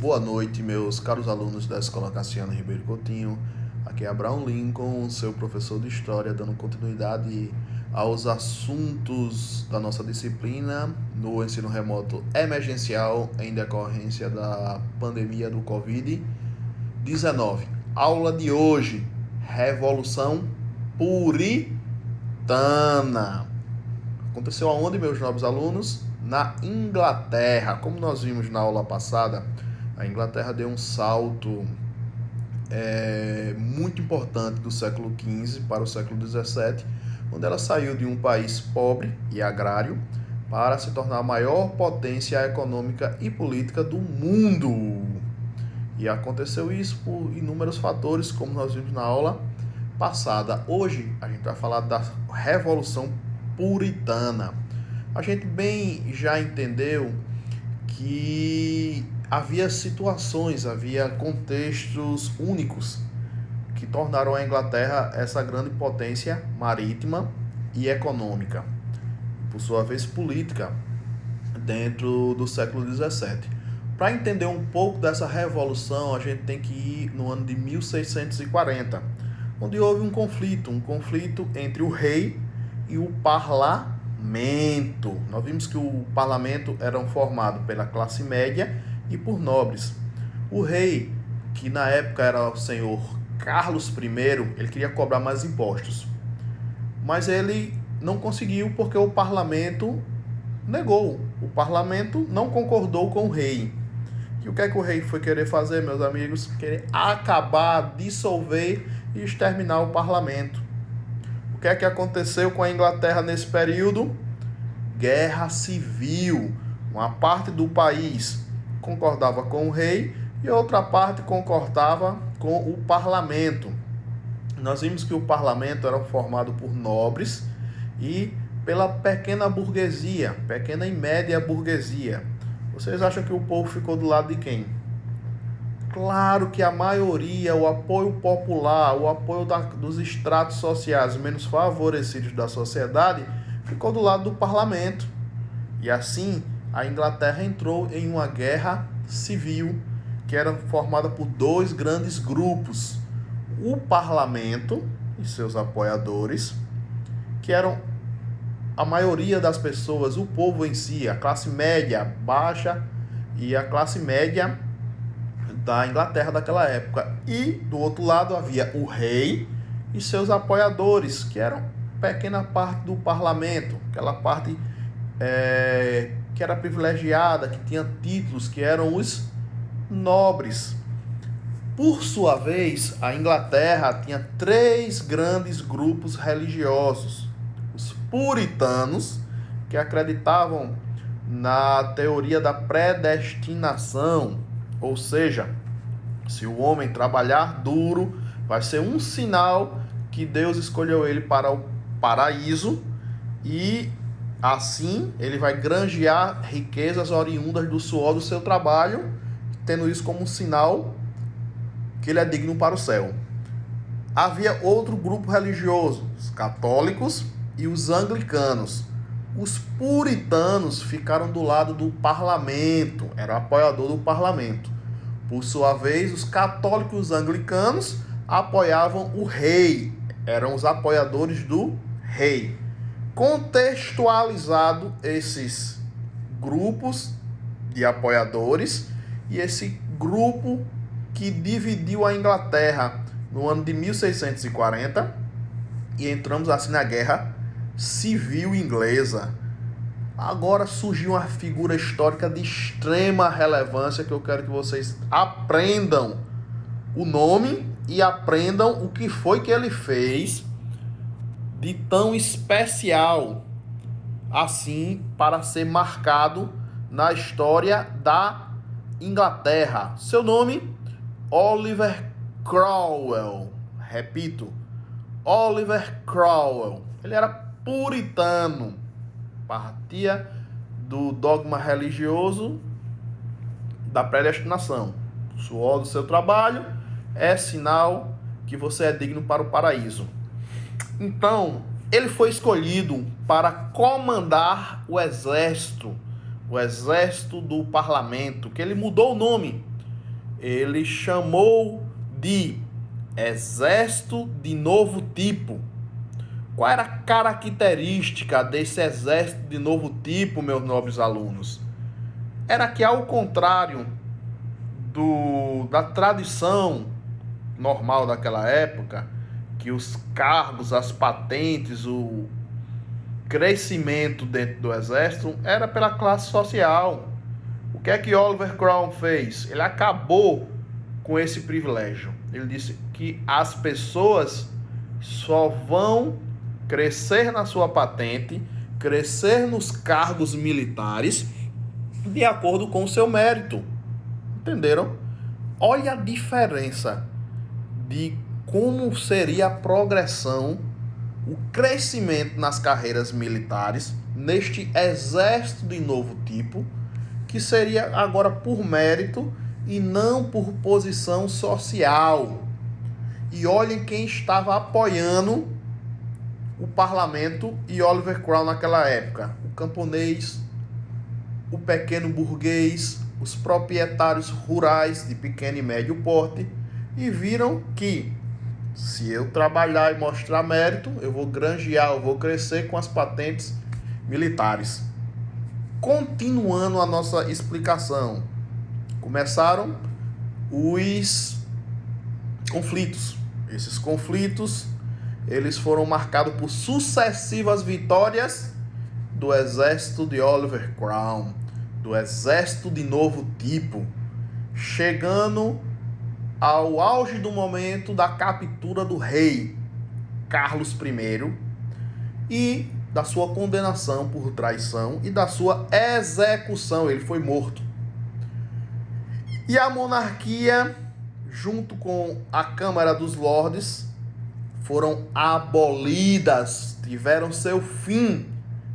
Boa noite, meus caros alunos da Escola Cassiano Ribeiro Coutinho. Aqui é Abraão Lincoln, seu professor de História, dando continuidade aos assuntos da nossa disciplina no ensino remoto emergencial em decorrência da pandemia do Covid-19. Aula de hoje, Revolução Puritana. Aconteceu aonde, meus nobres alunos? Na Inglaterra. Como nós vimos na aula passada, a Inglaterra deu um salto muito importante do século XV para o século XVII, onde ela saiu de um país pobre e agrário para se tornar a maior potência econômica e política do mundo. E aconteceu isso por inúmeros fatores, como nós vimos na aula passada. Hoje a gente vai falar da Revolução Puritana. A gente bem já entendeu que havia situações, havia contextos únicos que tornaram a Inglaterra essa grande potência marítima e econômica, por sua vez política, dentro do século XVII. Para entender um pouco dessa revolução, a gente tem que ir no ano de 1640, onde houve um conflito entre o rei e o parlamento. Nós vimos que o parlamento era formado pela classe média e por nobres. O rei, que na época era o senhor Carlos I, ele queria cobrar mais impostos. Mas ele não conseguiu porque o parlamento negou. O parlamento não concordou com o rei. E o que é que o rei foi querer fazer, meus amigos? Querer acabar, dissolver e exterminar o parlamento. O que é que aconteceu com a Inglaterra nesse período? Guerra civil. Uma parte do país concordava com o rei e outra parte concordava com o parlamento. Nós vimos que o parlamento era formado por nobres e pela pequena burguesia, pequena e média burguesia. Vocês acham que o povo ficou do lado de quem? Claro que a maioria, o apoio popular, o apoio dos estratos sociais menos favorecidos da sociedade, ficou do lado do parlamento. E assim, a Inglaterra entrou em uma guerra civil que era formada por dois grandes grupos. O parlamento e seus apoiadores, que eram a maioria das pessoas, o povo em si, a classe média baixa e a classe média da Inglaterra daquela época. E do outro lado havia o rei e seus apoiadores, que eram pequena parte do parlamento, aquela parte que era privilegiada, que tinha títulos, que eram os nobres. Por sua vez, a Inglaterra tinha três grandes grupos religiosos. Os puritanos, que acreditavam na teoria da predestinação, ou seja, se o homem trabalhar duro, vai ser um sinal que Deus escolheu ele para o paraíso e assim ele vai granjear riquezas oriundas do suor do seu trabalho, tendo isso como um sinal que ele é digno para o céu. Havia outro grupo religioso, os católicos e os anglicanos. Os puritanos ficaram do lado do parlamento, era apoiador do parlamento. Por sua vez, os católicos e os anglicanos apoiavam o rei, eram os apoiadores do rei. Contextualizado esses grupos de apoiadores e esse grupo que dividiu a Inglaterra no ano de 1640 e entramos assim na Guerra Civil Inglesa. Agora surgiu uma figura histórica de extrema relevância que eu quero que vocês aprendam o nome e aprendam o que foi que ele fez de tão especial assim para ser marcado na história da Inglaterra. Seu nome? Oliver Cromwell. Repito, Oliver Cromwell. Ele era puritano, partia do dogma religioso da predestinação. O suor do seu trabalho é sinal que você é digno para o paraíso. Então, ele foi escolhido para comandar o exército do parlamento, que ele mudou o nome ele chamou de exército de novo tipo. Qual era a característica desse exército de novo tipo, meus nobres alunos? Era que, ao contrário da tradição normal daquela época, que os cargos, as patentes, o crescimento dentro do exército era pela classe social. O que é que Oliver Cromwell fez? Ele acabou com esse privilégio. Ele disse que as pessoas só vão crescer na sua patente, crescer nos cargos militares, de acordo com o seu mérito. Entenderam? Olha a diferença de como seria a progressão, o crescimento nas carreiras militares, neste exército de novo tipo, que seria agora por mérito e não por posição social. E olhem quem estava apoiando o parlamento e Oliver Cromwell naquela época: o camponês, o pequeno burguês, os proprietários rurais de pequeno e médio porte, e viram que se eu trabalhar e mostrar mérito, eu vou granjear, eu vou crescer com as patentes militares. Continuando a nossa explicação, começaram os conflitos. Esses conflitos, eles foram marcados por sucessivas vitórias do exército de Oliver Cromwell, do exército de novo tipo, chegando ao auge do momento da captura do rei Carlos I e da sua condenação por traição e da sua execução. Ele foi morto. E a monarquia, junto com a Câmara dos Lordes, foram abolidas, tiveram seu fim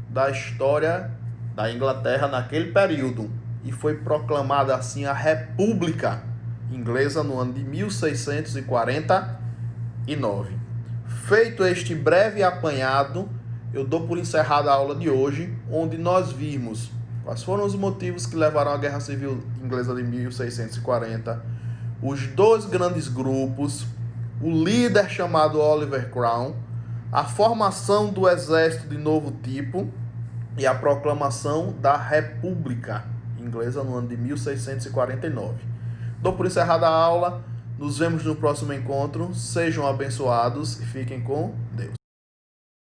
da história da Inglaterra naquele período, e foi proclamada assim a República Inglesa no ano de 1649. Feito este breve apanhado, eu dou por encerrada a aula de hoje, onde nós vimos quais foram os motivos que levaram à Guerra Civil Inglesa de 1640, os dois grandes grupos, o líder chamado Oliver Cromwell, a formação do exército de novo tipo e a proclamação da República Inglesa no ano de 1649. Dou por encerrada a aula, nos vemos no próximo encontro, sejam abençoados e fiquem com